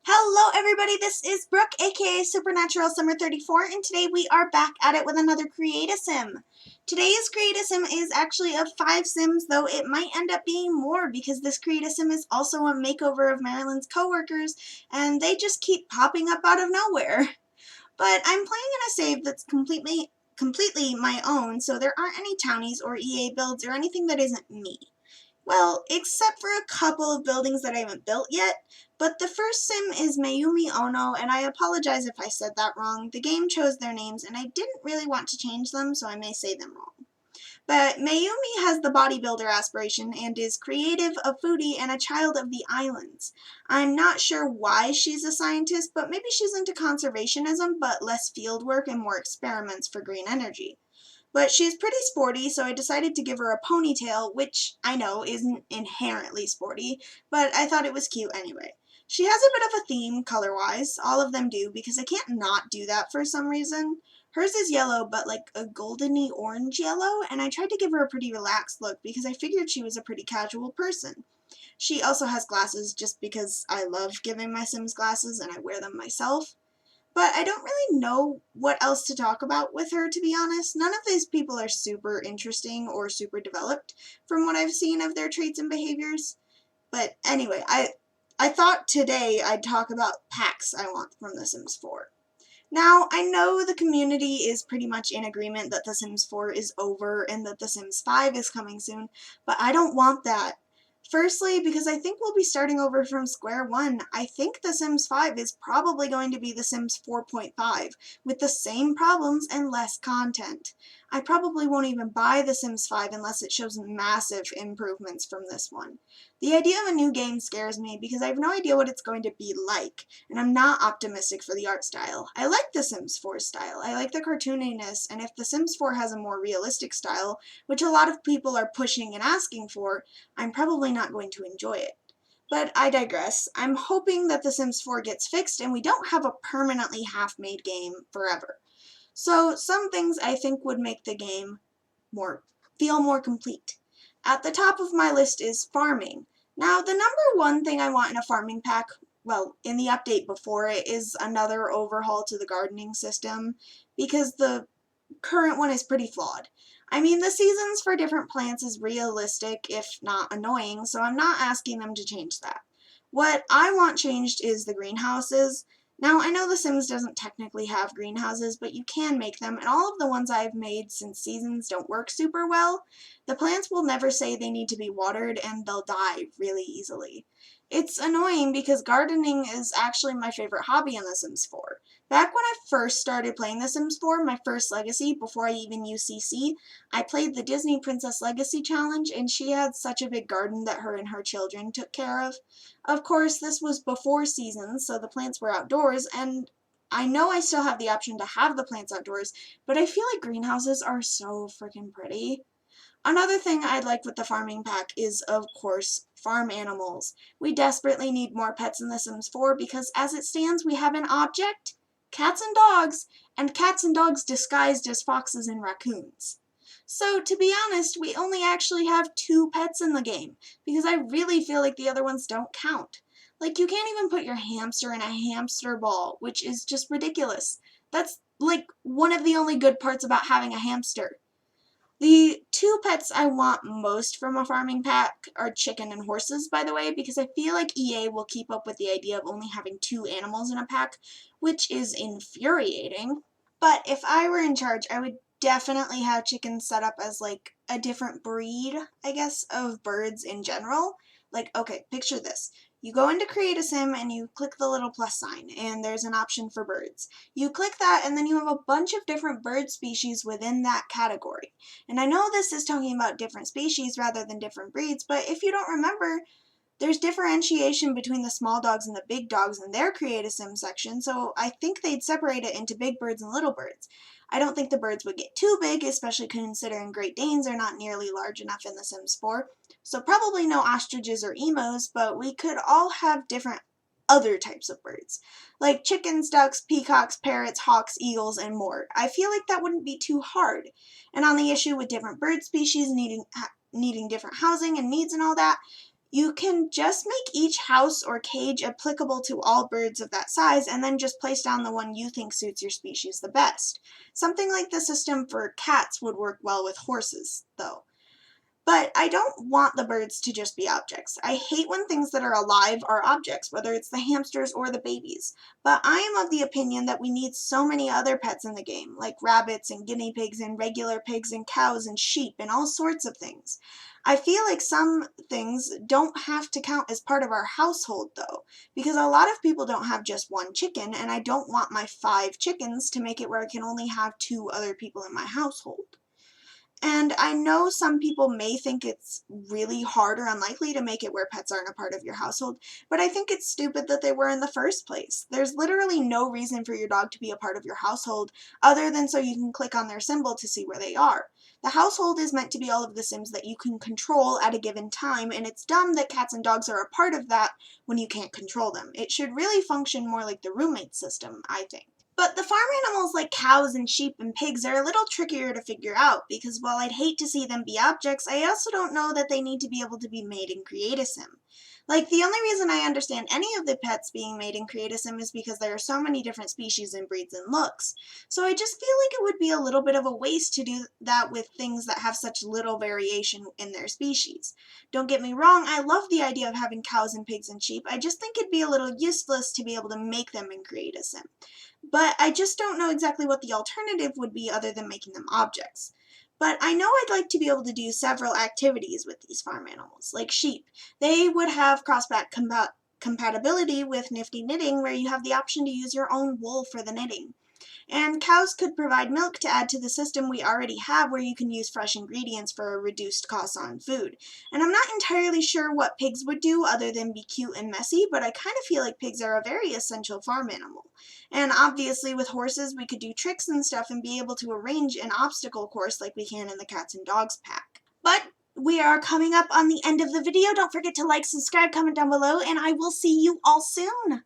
Hello everybody, this is Brooke, aka Supernatural Summer 34, and today we are back at it with another Create-A-Sim. Today's Create-A-Sim is actually of 5 Sims, though it might end up being more because this Create-A-Sim is also a makeover of Marilyn's coworkers, and they just keep popping up out of nowhere. But I'm playing in a save that's completely my own, so there aren't any townies or EA builds or anything that isn't me. Well, except for a couple of buildings that I haven't built yet, but the first sim is Mayumi Ono, and I apologize if I said that wrong. The game chose their names, and I didn't really want to change them, so I may say them wrong. But Mayumi has the bodybuilder aspiration and is creative, a foodie, and a child of the islands. I'm not sure why she's a scientist, but maybe she's into conservationism, but less field work and more experiments for green energy. But she's pretty sporty, so I decided to give her a ponytail, which I know isn't inherently sporty, but I thought it was cute anyway. She has a bit of a theme, color-wise. All of them do, because I can't not do that for some reason. Hers is yellow, but like a goldeny orange yellow, and I tried to give her a pretty relaxed look because I figured she was a pretty casual person. She also has glasses just because I love giving my Sims glasses and I wear them myself. But I don't really know what else to talk about with her, to be honest. None of these people are super interesting or super developed from what I've seen of their traits and behaviors. But anyway, I thought today I'd talk about packs I want from The Sims 4. Now, I know the community is pretty much in agreement that The Sims 4 is over and that The Sims 5 is coming soon, but I don't want that. Firstly, because I think we'll be starting over from square one. I think The Sims 5 is probably going to be The Sims 4.5, with the same problems and less content. I probably won't even buy The Sims 5 unless it shows massive improvements from this one. The idea of a new game scares me because I have no idea what it's going to be like, and I'm not optimistic for the art style. I like The Sims 4 style. I like the cartooniness, and if The Sims 4 has a more realistic style, which a lot of people are pushing and asking for, I'm probably not going to enjoy it. But I digress. I'm hoping that The Sims 4 gets fixed and we don't have a permanently half-made game forever. So some things I think would make the game feel more complete. At the top of my list is farming. Now, the number one thing I want in a farming pack, well, in the update before it, is another overhaul to the gardening system, because the current one is pretty flawed. I mean, the seasons for different plants is realistic, if not annoying, so I'm not asking them to change that. What I want changed is the greenhouses. Now, I know The Sims doesn't technically have greenhouses, but you can make them, and all of the ones I've made since seasons don't work super well. The plants will never say they need to be watered, and they'll die really easily. It's annoying because gardening is actually my favorite hobby in The Sims 4. Back when I first started playing The Sims 4, my first legacy, before I even used CC, I played the Disney Princess Legacy Challenge, and she had such a big garden that her and her children took care of. Of course, this was before seasons, so the plants were outdoors, and I know I still have the option to have the plants outdoors, but I feel like greenhouses are so freaking pretty. Another thing I'd like with the farming pack is, of course, farm animals. We desperately need more pets in The Sims 4 because as it stands, we have an object, cats and cats and dogs disguised as foxes and raccoons. So, to be honest, we only actually have 2 pets in the game, because I really feel like the other ones don't count. Like, you can't even put your hamster in a hamster ball, which is just ridiculous. That's, like, one of the only good parts about having a hamster. The 2 pets I want most from a farming pack are chicken and horses, by the way, because I feel like EA will keep up with the idea of only having 2 animals in a pack, which is infuriating. But if I were in charge, I would definitely have chickens set up as like a different breed, I guess, of birds in general. Like, okay, picture this. You go into Create-A-Sim and you click the little plus sign, and there's an option for birds. You click that, and then you have a bunch of different bird species within that category. And I know this is talking about different species rather than different breeds, but if you don't remember, there's differentiation between the small dogs and the big dogs in their Create-A-Sim section, so I think they'd separate it into big birds and little birds. I don't think the birds would get too big, especially considering Great Danes are not nearly large enough in The Sims 4, so probably no ostriches or emos, but we could all have different other types of birds, like chickens, ducks, peacocks, parrots, hawks, eagles, and more. I feel like that wouldn't be too hard. And on the issue with different bird species needing different housing and needs and all that, You can just make each house or cage applicable to all birds of that size and then just place down the one you think suits your species the best. Something like the system for cats would work well with horses, though. But I don't want the birds to just be objects. I hate when things that are alive are objects, whether it's the hamsters or the babies. But I am of the opinion that we need so many other pets in the game, like rabbits and guinea pigs and regular pigs and cows and sheep and all sorts of things. I feel like some things don't have to count as part of our household, though, because a lot of people don't have just one chicken, and I don't want my 5 chickens to make it where I can only have 2 other people in my household. And I know some people may think it's really hard or unlikely to make it where pets aren't a part of your household, but I think it's stupid that they were in the first place. There's literally no reason for your dog to be a part of your household other than so you can click on their symbol to see where they are. The household is meant to be all of the Sims that you can control at a given time, and it's dumb that cats and dogs are a part of that when you can't control them. It should really function more like the roommate system, I think. But the farm animals like cows and sheep and pigs are a little trickier to figure out because while I'd hate to see them be objects, I also don't know that they need to be able to be made in CreateASim. Like, the only reason I understand any of the pets being made in CreateASim is because there are so many different species and breeds and looks. So I just feel like it would be a little bit of a waste to do that with things that have such little variation in their species. Don't get me wrong, I love the idea of having cows and pigs and sheep, I just think it'd be a little useless to be able to make them in CreateASim. But I just don't know exactly what the alternative would be other than making them objects. But I know I'd like to be able to do several activities with these farm animals, like sheep. They would have crossback compatibility with Nifty Knitting, where you have the option to use your own wool for the knitting. And cows could provide milk to add to the system we already have where you can use fresh ingredients for a reduced cost on food. And I'm not entirely sure what pigs would do other than be cute and messy, but I kind of feel like pigs are a very essential farm animal. And obviously with horses we could do tricks and stuff and be able to arrange an obstacle course like we can in the cats and dogs pack. But we are coming up on the end of the video. Don't forget to like, subscribe, comment down below, and I will see you all soon.